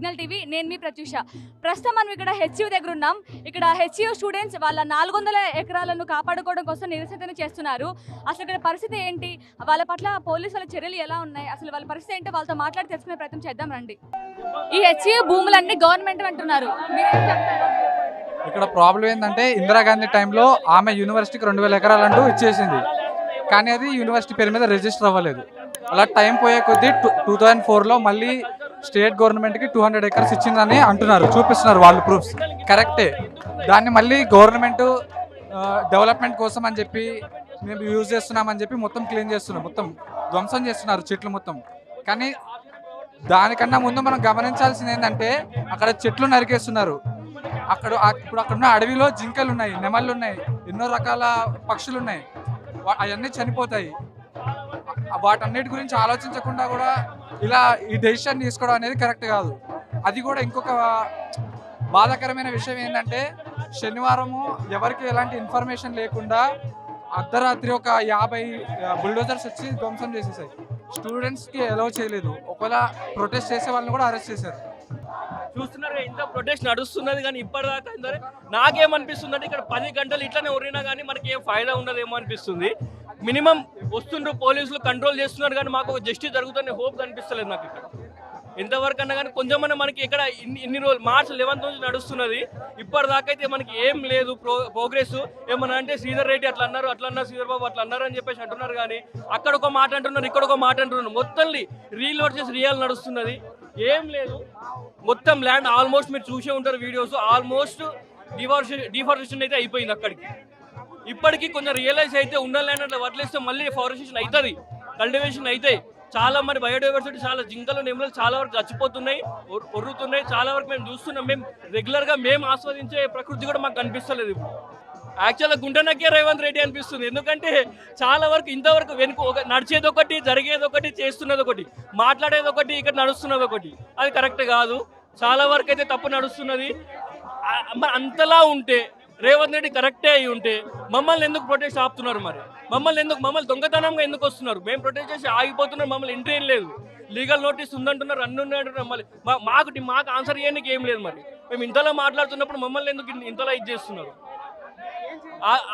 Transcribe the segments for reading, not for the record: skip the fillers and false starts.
Signal TV. నేను మీ ప్రత్యూష. ప్రస్తుతం మనం ఇక్కడ హెచ్యూ దగ్గర ఉన్నాం. ఇక్కడ హెచ్యూ స్టూడెంట్స్ వాళ్ళ 400 ఎకరాలను కాపాడుకోవడం కోసం నిరసన చేస్తున్నారు. అసలు ఇక్కడ పరిస్థితి ఏంటి, వాళ్ళ పట్ల పోలీసుల చర్యలు ఎలా ఉన్నాయి, అసలు వాళ్ళ పరిస్థితి ఏంటో వాళ్ళతో మాట్లాడి తెలుసుకునే ప్రయత్నం చేద్దాం రండి. ఈ హెచ్యూ భూములన్నీ గవర్నమెంట్ అంటున్నారు. ఇక్కడ ప్రాబ్లం ఏంటంటే ఇందిరాగాంధీ టైంలో ఆమె యూనివర్సిటీకి 2000 ఎకరాలు అంటూ ఇచ్చేసింది. కానీ అది యూనివర్సిటీ పేరు మీద రిజిస్టర్ అవ్వలేదు. అలా టైం పోయే కొద్దీ 2004లో మళ్ళీ స్టేట్ గవర్నమెంట్కి 200 ఎకర్స్ ఇచ్చిందని అంటున్నారు, చూపిస్తున్నారు వాళ్ళు ప్రూఫ్స్. కరెక్టే, దాన్ని మళ్ళీ గవర్నమెంట్ డెవలప్మెంట్ కోసం అని చెప్పి మేము యూజ్ చేస్తున్నామని చెప్పి మొత్తం క్లీన్ చేస్తున్నారు, మొత్తం ధ్వంసం చేస్తున్నారు చెట్లు మొత్తం. కానీ దానికన్నా ముందు మనం గమనించాల్సింది ఏంటంటే అక్కడ చెట్లు నరికేస్తున్నారు. ఇప్పుడు అక్కడ ఉన్న అడవిలో జింకలు ఉన్నాయి, నెమళ్ళు ఉన్నాయి, ఎన్నో రకాల పక్షులు ఉన్నాయి, అవన్నీ చనిపోతాయి. వాటన్నిటి గురించి ఆలోచించకుండా కూడా ఇలా ఈ డెసిషన్ తీసుకోవడం అనేది కరెక్ట్ కాదు. అది కూడా ఇంకొక బాధాకరమైన విషయం ఏంటంటే శనివారము ఎవరికి ఎలాంటి ఇన్ఫర్మేషన్ లేకుండా అర్ధరాత్రి ఒక 50 బుల్డోజర్స్ వచ్చి ధ్వంసం చేసేసాయి. స్టూడెంట్స్కి అలౌ చేయలేదు. ఒకవేళ ప్రొటెస్ట్ చేసే వాళ్ళని కూడా అరెస్ట్ చేశారు. చూస్తున్నారు ఇంత ప్రొటెస్ట్ నడుస్తున్నది, కానీ ఇప్పటిదాకా నాకేమనిపిస్తుంది అంటే ఇక్కడ 10 గంటలు ఇట్లానే ఉరినా కానీ మనకి ఏం ఫైదా ఉండదేమో అనిపిస్తుంది. మినిమం వస్తుండ్రు పోలీసులు కంట్రోల్ చేస్తున్నారు, కానీ మాకు జస్టిస్ జరుగుతుందని హోప్ కనిపిస్తలేదు నాకు. ఇక్కడ ఎంతవరకు అన్నా కానీ కొంచెమన్నా మనకి ఇక్కడ ఇన్ని రోజులు మార్చ్ 11 నుంచి నడుస్తున్నది, ఇప్పటిదాకా అయితే మనకి ఏం లేదు ప్రోగ్రెస్. ఏమన్నా అంటే శ్రీధర్ రెడ్డి అట్లా అన్నారు, శ్రీధర్ బాబు అట్లా అన్నారు అని చెప్పేసి అంటున్నారు, కానీ అక్కడ ఒక మాట అంటున్నారు, ఇక్కడ ఒక మాట అంటున్నారు. మొత్తం రీలోడ్ చేసి రియల్ నడుస్తున్నది, ఏం లేదు. మొత్తం ల్యాండ్ ఆల్మోస్ట్ మీరు చూసే ఉంటారు వీడియోస్, ఆల్మోస్ట్ డిఫారెస్టేషన్ అయితే అయిపోయింది. అక్కడికి ఇప్పటికీ కొంచెం రియలైజ్ అయితే ఉన్న ల్యాండ్ అట్లా వదిలేస్తే మళ్ళీ ఫారెస్టేషన్ అవుతుంది, కల్టివేషన్ అవుతాయి. చాలా మరి బయోడైవర్సిటీ, చాలా జింకలు నెమలు చాలా వరకు చచ్చిపోతున్నాయి, ఒర్రుతున్నాయి. చాలా వరకు మేము చూస్తున్నాం, మేము రెగ్యులర్గా మేము ఆస్వాదించే ప్రకృతి కూడా మాకు కనిపిస్తలేదు. యాక్చువల్గా గుంటనక్కే రేవంత్ రెడ్డి అనిపిస్తుంది. ఎందుకంటే చాలా వరకు ఇంతవరకు వెనుక నడిచేది ఒకటి, జరిగేది ఒకటి, చేస్తున్నది ఒకటి, మాట్లాడేది ఒకటి, ఇక్కడ నడుస్తున్నది ఒకటి. అది కరెక్ట్ కాదు. చాలా వరకు అయితే తప్పు నడుస్తున్నది. మరి అంతలా ఉంటే రేవంత్ రెడ్డి కరెక్టే అయి ఉంటే మమ్మల్ని ఎందుకు ప్రొటెస్ట్ ఆపుతున్నారు? మరి మమ్మల్ని దొంగతనంగా ఎందుకు వస్తున్నారు? మేము ప్రొటెస్ట్ చేసి ఆగిపోతున్నారు, మమ్మల్ని ఎంట్రీ ఏం లేదు, లీగల్ నోటీస్ ఉందంటున్నారు, అన్ని ఉన్నాయంటున్నారు. మళ్ళీ మాకు ఆన్సర్ చేయడానికి ఏం లేదు. మరి మేము ఇంతలా మాట్లాడుతున్నప్పుడు మమ్మల్ని ఎందుకు ఇంతలా ఇది చేస్తున్నారు?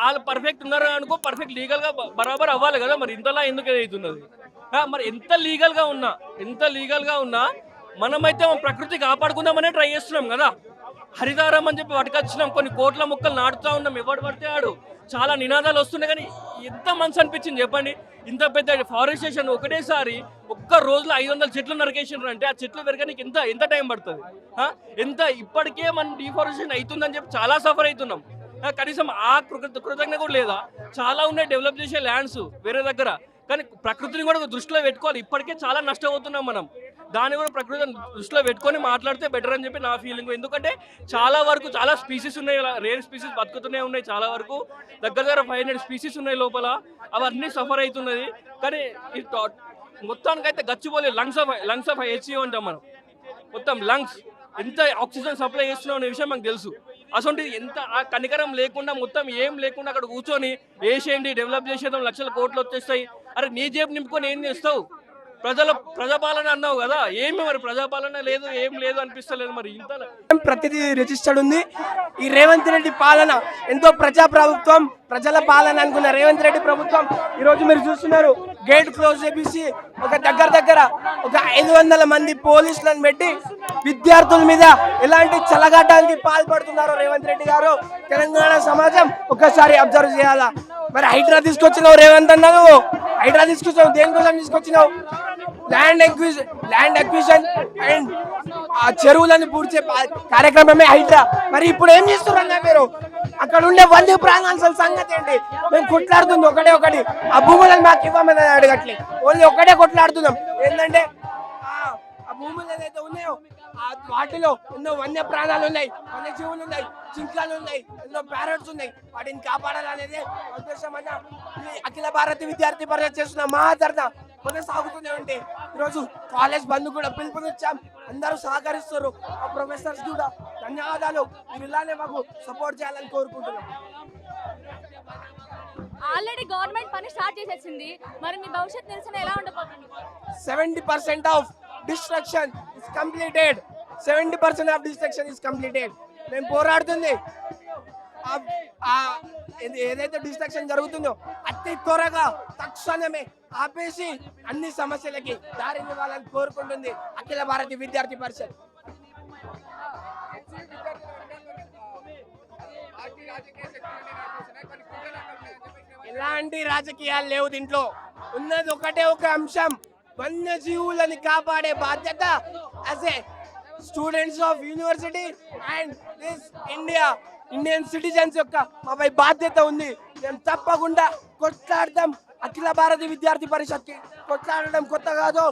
వాళ్ళు పర్ఫెక్ట్ ఉన్నారు అనుకో, పర్ఫెక్ట్ లీగల్గా బరాబర్ అవ్వాలి కదా. మరి ఇంతలా ఎందుకు అవుతున్నది? మరి ఎంత లీగల్గా ఉన్నా మనమైతే మన ప్రకృతి కాపాడుకుందామనే ట్రై చేస్తున్నాం కదా. హరితారం అని చెప్పి పట్టుకొచ్చినాం, కొన్ని కోట్ల మొక్కలు నాటుతూ ఉన్నాం, ఎవడు పడితే ఆడు. చాలా నినాదాలు వస్తున్నాయి, కానీ ఎంత మనసు అనిపించింది చెప్పండి. ఇంత పెద్ద ఫారెస్టేషన్ ఒకటేసారి ఒక్క రోజులో 500 చెట్లు నరికేసినారు అంటే ఆ చెట్లు పెరగడానికి ఎంత టైం పడుతుంది? ఇప్పటికే మనం డిఫారెస్టేషన్ అవుతుందని చెప్పి చాలా సఫర్ అవుతున్నాం. కనీసం ఆ కృతజ్ఞత కూడా లేదా? చాలా ఉన్నాయి డెవలప్ చేసే ల్యాండ్స్ వేరే దగ్గర, కానీ ప్రకృతిని కూడా దృష్టిలో పెట్టుకోవాలి. ఇప్పటికే చాలా నష్టపోతున్నాం మనం, దాన్ని కూడా ప్రకృతిని దృష్టిలో పెట్టుకొని మాట్లాడితే బెటర్ అని చెప్పి నా ఫీలింగ్. ఎందుకంటే చాలా వరకు చాలా స్పీసీస్ ఉన్నాయి, రేర్ స్పీసీస్ బతుకుతూనే ఉన్నాయి. చాలా వరకు దగ్గర 500 స్పీసీస్ ఉన్నాయి లోపల, అవన్నీ సఫర్ అవుతున్నది. కానీ మొత్తానికైతే గచ్చిపోలే లంగ్స్ ఆఫ్ హెచ్యూ అంటాం మనం. మొత్తం లంగ్స్ ఎంత ఆక్సిజన్ సప్లై చేస్తున్నాం అనే విషయం మనకు తెలుసు. అసలు ఎంత ఆ కనికరం లేకుండా మొత్తం ఏం లేకుండా అక్కడ కూర్చొని వేసేయండి, డెవలప్ చేసేద్దాం, లక్షల కోట్లు వచ్చేస్తాయి. అరే నీ జేబు నింపుకొని ఏం చేస్తావు? ప్రజాపాలన అన్నావు కదా, ఏమి మరి ప్రజాపాలన లేదు, ఏం లేదు అనిపిస్తలేదు. మరి ఇంత ప్రతిదీ రిజిస్టర్డ్ ఉంది. ఈ రేవంత్ రెడ్డి పాలన ఎంతో ప్రభుత్వం, ప్రజల పాలన అనుకున్న రేవంత్ రెడ్డి ప్రభుత్వం ఈరోజు మీరు చూస్తున్నారు, గేట్ క్లోజ్ చేసి ఒక దగ్గర ఒక 500 మంది పోలీసులను పెట్టి విద్యార్థుల మీద ఎలాంటి చల్లగడ్డానికి పాల్పడుతున్నారో రేవంత్ రెడ్డి గారు తెలంగాణ సమాజం ఒక్కసారి అబ్జర్వ్ చేయాలా. మరి హైడ్రా తీసుకొచ్చినావు రేవంత్ అన్నావు, హైడ్రా తీసుకొచ్చినావు, దేనికోసం తీసుకొచ్చినావు? ల్యాండ్ అక్విజిషన్ అండ్ ఆ చెరువులను పూడ్చే కార్యక్రమమే హైడ్రా. మరి ఇప్పుడు ఏం చేస్తున్నారన్నా మీరు? అక్కడ ఉండే వంద ప్రాణాల సంగతి ఏంటి? మేము కొట్లాడుతుంది ఒకటి, ఆ భూములను మాకు ఇవ్వమని అడగట్లేదు, ఓన్లీ ఒకటే కొట్లాడుతున్నాం. ఏంటంటే ఆ భూములు ఏదైతే ఉన్నాయో వాటిలో ఎన్నో వన్య ప్రాణాలు ఉన్నాయి, వన్యజీవులు ఉన్నాయి, జింకలు ఉన్నాయి, ఎన్నో ప్యారెట్స్ ఉన్నాయి. వాటిని కాపాడాలనేది ఉద్దేశం అన్న అఖిల భారత విద్యార్థి పరిషత్ చేస్తున్న మహాధర్నా కొనసాగుతూనే ఉంటే ఈరోజు కాలేజ్ బంద్ కూడా పిలుపునిచ్చాం. అందరూ సహకరిస్తారు. ఆ ప్రొఫెసర్స్ కూడా ధన్యవాదాలు. మీరు ఇలానే మాకు సపోర్ట్ చేయాలని కోరుకుంటున్నాం. ఆల్రెడీ గవర్నమెంట్ పని స్టార్ట్ చేసేసింది, మరి మీ భవిష్యత్ నిరసన ఎలా ఉండబోతుంది? 70% of destruction is completed. 70% of destruction is completed. మేము పోరాడుతుంది ఏదైతే డిస్ట్రక్షన్ జరుగుతుందో అతి త్వరగా తక్షణమే ఆపేసి అన్ని సమస్యలకి దారినివ్వాలని కోరుకుంటుంది అఖిల భారతీయ విద్యార్థి పరిషత్. ఎలాంటి రాజకీయాలు లేవు దీంట్లో. ఉన్నది ఒకటే ఒక అంశం, వన్యజీవులని కాపాడే బాధ్యత as a students of university and this Indian citizens యొక్క మాపై బాధ్యత ఉంది. మేము తప్పకుండా కొట్లాడతాం. అఖిల భారతీయ విద్యార్థి పరిషత్కి కొట్లాడడం కొత్త కాదు,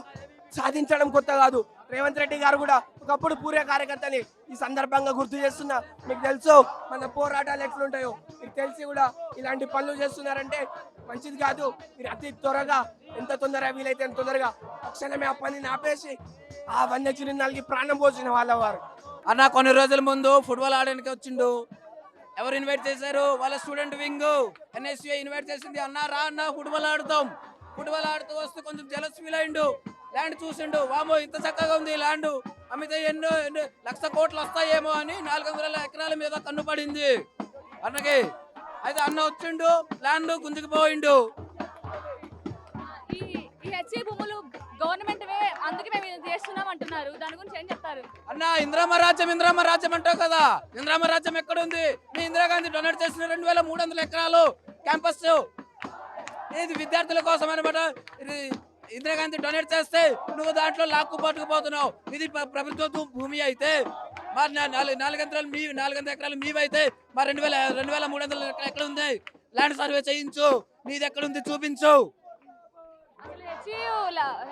సాధించడం కొత్త కాదు. రేవంత్ రెడ్డి గారు కూడా ఒకప్పుడు పూర్వ కార్యకర్తని ఈ సందర్భంగా గుర్తు చేస్తున్నా. మీకు తెలుసు మన పోరాటాలు ఎట్లుంటాయో, మీకు తెలిసి కూడా ఇలాంటి పనులు చేస్తున్నారంటే మంచిది కాదు. మీరు అతి త్వరగా ఎంత తొందరగా వీలైతే ఎంత తొందరగా తక్షణమే ఆ పనిని ఆపేసి ఆ వన్యజీవులకి ప్రాణం పోసిన వాళ్ళవారు. అన్న కొన్ని రోజుల ముందు ఫుట్బాల్ ఆడడానికి వచ్చిండు. ఎవరు ఇన్వైట్ చేశారు? వాళ్ళ స్టూడెంట్ వింగ్ NSUA ఇన్వైట్ చేసింది. అన్న రా అన్న ఫుట్బాల్ ఆడుతాం. ఫుట్బాల్ ఆడుతూ వస్తే కొంచెం జలస్ ఫీల్ అయిండు. ల్యాండ్ చూసిండు, వామో ఇంత చక్కగా ఉంది ల్యాండ్, అమ్మితే ఎన్నో 1,00,000 కోట్లు వస్తాయేమో అని 400 ఎకరాల మీద కన్ను పడింది అన్నకి. అయితే అన్న వచ్చిండు, ల్యాండ్ గుంజుకుపోయిండు. ఈ హెచ్సి భూములు గవర్నమెంట్ అందుకే మేము ఇది చేస్తున్నాం అంటున్నారు. దాని గురించి ఏం చెప్తారు? అన్న ఇందిరమ్మ రాజ్యం అంటావు కదా, ఇందిరమ్మ రాజ్యం ఎక్కడ ఉంది? మీ ఇందిరాగాంధీ డొనేట్ చేసిన 2,300 ఎకరాలు క్యాంపస్, ఇది విద్యార్థుల కోసం అనమాట. ఇది ఇందిరాగాంధీ డొనేట్ చేస్తే నువ్వు దాంట్లో లాక్కు పట్టుకుపోతున్నావు. ఇది ప్రభుత్వ భూమి అయితే మరి 400 ఎకరాలు మీవైతే మరి 2,300 ఎక్కడ ఉంది? ల్యాండ్ సర్వే చేయించు, నీది ఎక్కడుంది చూపించు.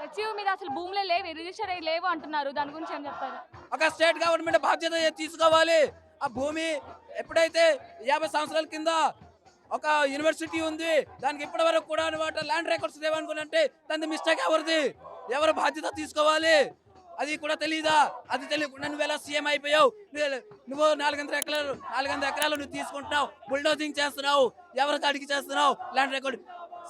హెచ్యూ మీద అసలు భూములే లేవు, రిజిస్టర్ అయ్యి లేవు అంటున్నారు. దాని గురించి ఏం చెప్తారు? ఒక స్టేట్ గవర్నమెంట్ బాధ్యత తీసుకోవాలి. ఆ భూమి ఎప్పుడైతే 50 సంవత్సరాల కింద ఒక యూనివర్సిటీ ఉంది, దానికి ఇప్పటి వరకు కూడా అనమాట ల్యాండ్ రికార్డ్స్ లేవనుకున్నంటే దాని మిస్టేక్ ఎవరిది? ఎవరు బాధ్యత తీసుకోవాలి? అది కూడా తెలీదా? అది తెలియకుండా నువ్వు ఎలా సీఎం అయిపోయావు? నువ్వు 400 ఎకరాలు నువ్వు తీసుకుంటున్నావు, బుల్డోజింగ్ చేస్తున్నావు, ఎవరికి అడిగి చేస్తున్నావు? ల్యాండ్ రికార్డ్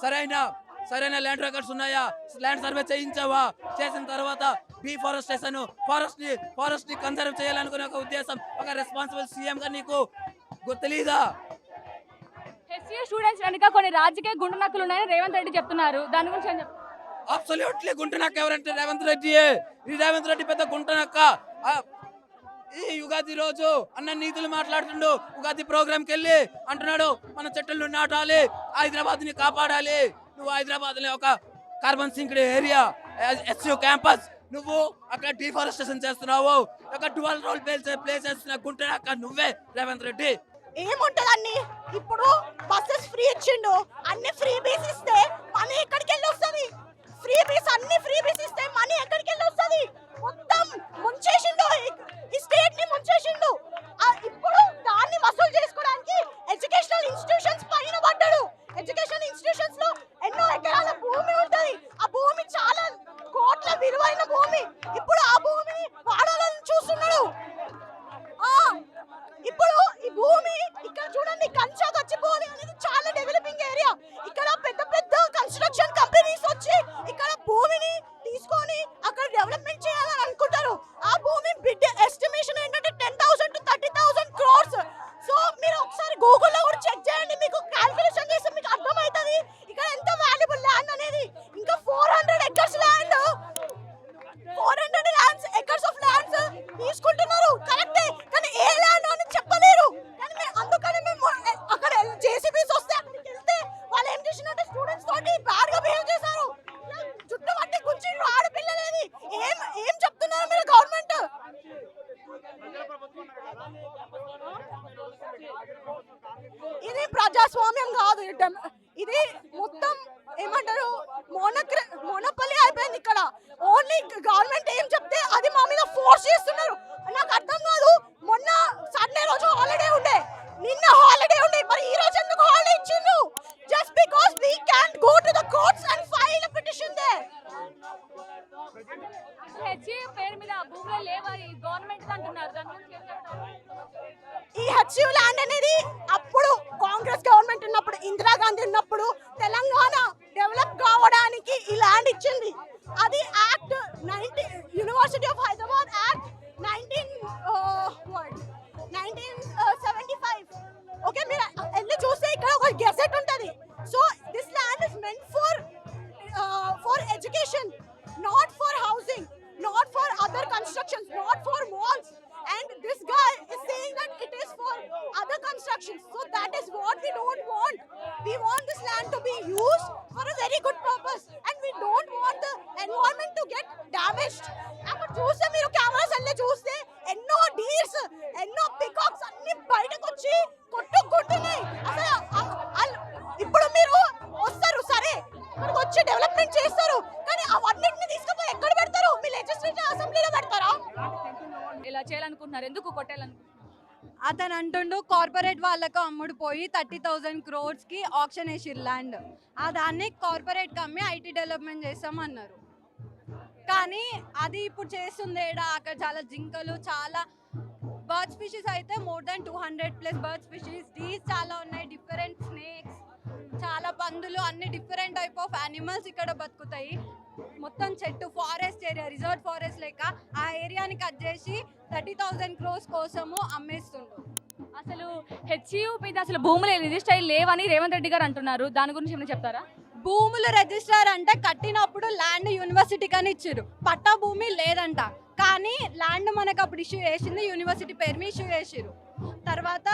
సరైన ల్యాండ్ రికార్డ్స్ ఉన్నాయా? ల్యాండ్ సర్వే చేయించావా? చేసిన తర్వాత డిఫారెస్టేషన్, ఫారెస్ట్ ని కన్సర్వ్ చేయాలనుకునే ఒక ఉద్దేశం, ఒక రెస్పాన్సిబుల్ సీఎం గా నీకు తెలీదా? హెచ్యూ స్టూడెంట్స్ వెనుక కొన్ని రాజకీయ గుండు నక్కలు ఉన్నాయని రేవంత్ రెడ్డి చెప్తున్నారు. దాని గురించి ఏం చెప్తారు? అబ్సల్యూట్లీ గుంటనక్క ఎవరంటే రేవంత్ రెడ్డి. ఈ రేవంత్ రెడ్డి పెద్ద గుంటనక్క. ఈ యుగాది రోజు అన్న నీతులు మాట్లాడుతుండు. ఉగాది ప్రోగ్రామ్ కి వెళ్ళి అంటున్నాడు మన చెట్లను నాటాలి, హైదరాబాద్ ని కాపాడాలి. నువ్వు హైదరాబాద్ లో ఒక carbon synced area SU campus, నువ్వు అక్కడ డిఫారెస్టేషన్ చేస్తున్నావు. ఒక డ్యువల్ రోల్ ప్లే చేస్తున్న గుంటనక్క నువ్వే రేవంత్ రెడ్డి. ఏముంటదండి, ఇప్పుడు బస్సెస్ ఫ్రీ ఇచ్చిండు, అన్ని ఫ్రీ బీస్ ఇస్తే మనీ ఎక్కడికి వెళ్ళి వస్తుంది? ఫ్రీ బీస్ అన్ని ఫ్రీ బీస్ ఇస్తే మనీ ఎక్కడికి వెళ్ళి వస్తుంది? మొత్తం ముంచేసిండు, ఈ స్టేట్ ని ముంచేసిండు. ఇప్పుడు దాన్ని వసూలు చేసుకోవడానికి ఎడ్యుకేషనల్ ఇన్స్టిట్యూషన్స్ పైన పడ్డాడు. ఎడ్యుకేషనల్ ఇన్స్టిట్యూషన్స్ లో ఎన్నో ఎకరాల భూమి ఉంటది, ఆ భూమి చాలా కోట్ల విలువైన భూమి. ఇప్పుడు ఆ భూమిని వాడాలని చూస్తున్నాడు. ఇప్పుడు ఈ భూమి ఇక్కడ చూడండి, కంచా గచ్చిబౌలి అనేది చాలా డెవలపింగ్ ఏరియా. ఇక్కడ పెద్ద పెద్ద కన్స్ట్రక్షన్ కంపెనీస్ వచ్చి ఇక్కడ భూమిని తీసుకొని అక్కడ డెవలప్మెంట్ చేయాలని అనుకుంటారు. ఆ భూమి బిడ్ ఎస్టిమేషన్ ఏంటంటే 10,000 to 30,000 crores. సో మీరు ఒకసారి గూగుల్లో కూడా చెక్ చేయండి, మీకు క్యాల్కులేషన్ చేస్తే మీకు అర్థమవుతుంది ఇక్కడ ఎంత వాల్యుబుల్ ల్యాండ్ అనేది. ఇంకా 400 acres land, 400 acres of lands తీసుకుంటున్నారు కరెక్టే, కానీ ఏ ల్యాండ్ అని చెప్పలేరు. కానీ అందుకని మేము అక్కడ JCBs వస్తే అక్కడికి వెళ్తే వాళ్ళు ఏం చేసినట్టు స్టూడెంట్స్ తోటి బ్యాడ్ గా బిహేవ్ చేశారు. జుట్టు పట్టి గుంజిండ్రు ఆడపిల్లలేది. ఏం చెప్తున్నారు మీరు గవర్నమెంట్? ఇది ప్రజాస్వామ్యం కాదు, ఇది మొత్తం ఏమంటారు మోనోపలి అయిపోయింది. ఇక్కడ ఓన్లీ గవర్నమెంట్ ఏం చెప్తే అది మా మీద ఫోర్స్ చేస్తున్నారు. నాకు అర్థం కాదు. మొన్న సండే రోజు హాలిడే ఉండే, నిన్న హాలిడే ఉండే, మరి ఈ రోజు ఎందుకు హాలిడే ఇచ్చిండ్రు? Just because we can't go to the courts and file a petition there. హెచ్యూ పేరు మీద భూములే లేవని గవర్నమెంట్ అంటున్నారు. దాని గురించి ఏం చెప్తారు? ఈ హెచ్యూ ల్యాండ్ అనేది అప్పుడు కాంగ్రెస్ గవర్నమెంట్ ఉన్నప్పుడు, ఇందిరాగాంధీ ఉన్నప్పుడు తెలంగాణ డెవలప్ కావడానికి ఈ ల్యాండ్ ఇచ్చింది. అది act university of Hyderabad act 19 We want this land to be used for a very good purpose and we don't want the environment to get damaged. అక్కడ చూస్తే మీరు కెమెరాస్ అన్నీ చూస్తే ఎన్నో డీర్స్ ఎన్నో పికాక్స్ అన్ని బయటకు వచ్చి కొట్టుకుంటున్నాయి. అసలు ఇప్పుడు మీరు వస్తారు సరే ఇక్కడికి వచ్చి డెవలప్మెంట్ చేస్తారు కానీ అవన్నిటిని తీసుకుపోయి ఎక్కడ పెడతారు? మీ లెజిస్లేటివ్ అసెంబ్లీలో పెడతారా? ఇలా చేయాలనుకుంటున్నారు, ఎందుకు కొట్టాలనుకుంటున్నారు? అతను అంటుండు కార్పొరేట్ వాళ్ళకు అమ్ముడు పోయి 30,000 crores ఆప్షన్ వేసిరు ల్యాండ్. ఆ దాన్ని కార్పొరేట్కి అమ్మి ఐటీ డెవలప్మెంట్ చేస్తామన్నారు. కానీ అది ఇప్పుడు చేస్తుందేడా? అక్కడ చాలా జింకలు, చాలా బర్డ్ స్పీషీస్ అయితే మోర్ దాన్ 200+ బర్డ్ స్పీషీస్, డీస్ చాలా ఉన్నాయి, డిఫరెంట్ స్నేక్స్, చాలా పందులు, అన్ని డిఫరెంట్ టైప్ ఆఫ్ యానిమల్స్ ఇక్కడ బతుకుతాయి. మొత్తం చెట్టు ఫారెస్ట్ ఏరియా, రిజర్వ్ ఫారెస్ట్ లేక ఆ ఏరియాని కట్ చేసి 30,000 crores కోసము అమ్మేస్తుండ్రు. అసలు హెచ్యూ మీద అసలు భూములు రిజిస్టర్ అయ్యి లేవని రేవంత్ రెడ్డి గారు అంటున్నారు, దాని గురించి ఏమైనా చెప్తారా? భూములు రిజిస్టర్ అంటే కట్టినప్పుడు ల్యాండ్ యూనివర్సిటీకి అని ఇచ్చారు, పట్టా భూమి లేదంట. కానీ ల్యాండ్ మనకు అప్పుడు ఇష్యూ చేసింది యూనివర్సిటీ పేరు మీద ఇష్యూ చేసిరు. తర్వాత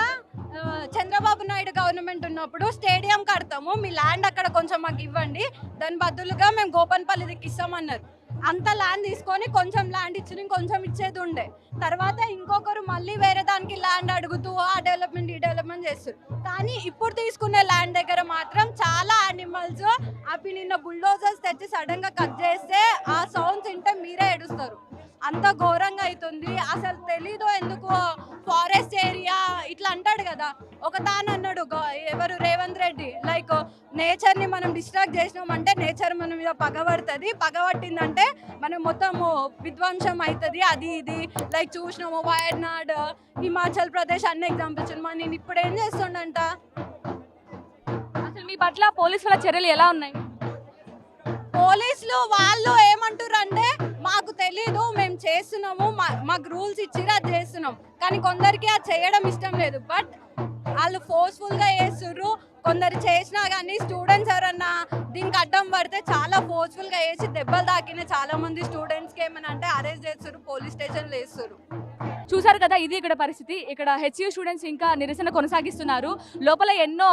చంద్రబాబు నాయుడు గవర్నమెంట్ ఉన్నప్పుడు స్టేడియం కడతాము, మీ ల్యాండ్ అక్కడ కొంచెం మాకు ఇవ్వండి, దాని బదులుగా మేము గోపన్పల్లి దిక్కు ఇస్తామన్నారు. అంత ల్యాండ్ తీసుకొని కొంచెం ల్యాండ్ ఇచ్చి కొంచెం ఇచ్చేది ఉండే. తర్వాత ఇంకొకరు మళ్ళీ వేరే దానికి ల్యాండ్ అడుగుతూ ఆ డెవలప్మెంట్ ఈ డెవలప్మెంట్ చేస్తారు. కానీ ఇప్పుడు తీసుకునే ల్యాండ్ దగ్గర మాత్రం చాలా యానిమల్స్, అవి నిన్న బుల్డోజర్స్ తెచ్చి సడన్ గా కట్ చేస్తే ఆ సౌండ్స్ వింటే మీరే ఏడుస్తారు. అంత ఘోరంగా అవుతుంది. అసలు తెలీదు ఎందుకు ఫారెస్ట్ ఏరియా ఇట్లా అంటాడు కదా. ఒక తాను అన్నాడు ఎవరు రేవంత్ రెడ్డి, లైక్ నేచర్ని మనం డిస్ట్రాక్ట్ చేసినామంటే నేచర్ మన మీద పగబడుతుంది, పగబట్టిందంటే మనం మొత్తము విధ్వంసం అవుతుంది, అది ఇది. లైక్ చూసినాము వయనాడ్, హిమాచల్ ప్రదేశ్ అన్ని ఎగ్జాంపుల్స్. మరి నేను ఇప్పుడు ఏం చేస్తుండంట? అసలు మీ పట్ల పోలీసుల చర్యలు ఎలా ఉన్నాయి? పోలీసులు వాళ్ళు ఏమంటారు అంటే మాకు తెలీదు, మేము చేస్తున్నాము, మాకు రూల్స్ ఇచ్చిరా అది చేస్తున్నాం. కానీ కొందరికి అది చేయడం ఇష్టం లేదు, బట్ వాళ్ళు ఫోర్స్ఫుల్గా చేస్తుర్రు. కొందరు చేసినా కానీ స్టూడెంట్స్ ఎవరన్నా దీనికి అడ్డం పడితే చాలా ఫోర్స్ఫుల్గా వేసి దెబ్బలు తాకిన చాలా మంది స్టూడెంట్స్కి ఏమని అంటే అరెస్ట్ చేస్తారు, పోలీస్ స్టేషన్లో వేస్తారు. చూసారు కదా, ఇది ఇక్కడ పరిస్థితి. ఇక్కడ హెచ్యూ స్టూడెంట్స్ ఇంకా నిరసన కొనసాగిస్తున్నారు. లోపల ఎన్నో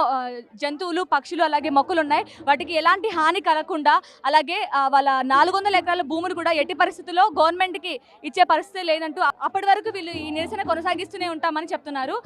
జంతువులు, పక్షులు, అలాగే మొక్కలు ఉన్నాయి. వాటికి ఎలాంటి హాని కలగకుండా, అలాగే వాళ్ళ 400 ఎకరాల భూములు కూడా ఎట్టి పరిస్థితుల్లో గవర్నమెంట్కి ఇచ్చే పరిస్థితి లేదంటూ అప్పటి వరకు వీళ్ళు ఈ నిరసన కొనసాగిస్తూనే ఉంటామని చెప్తున్నారు.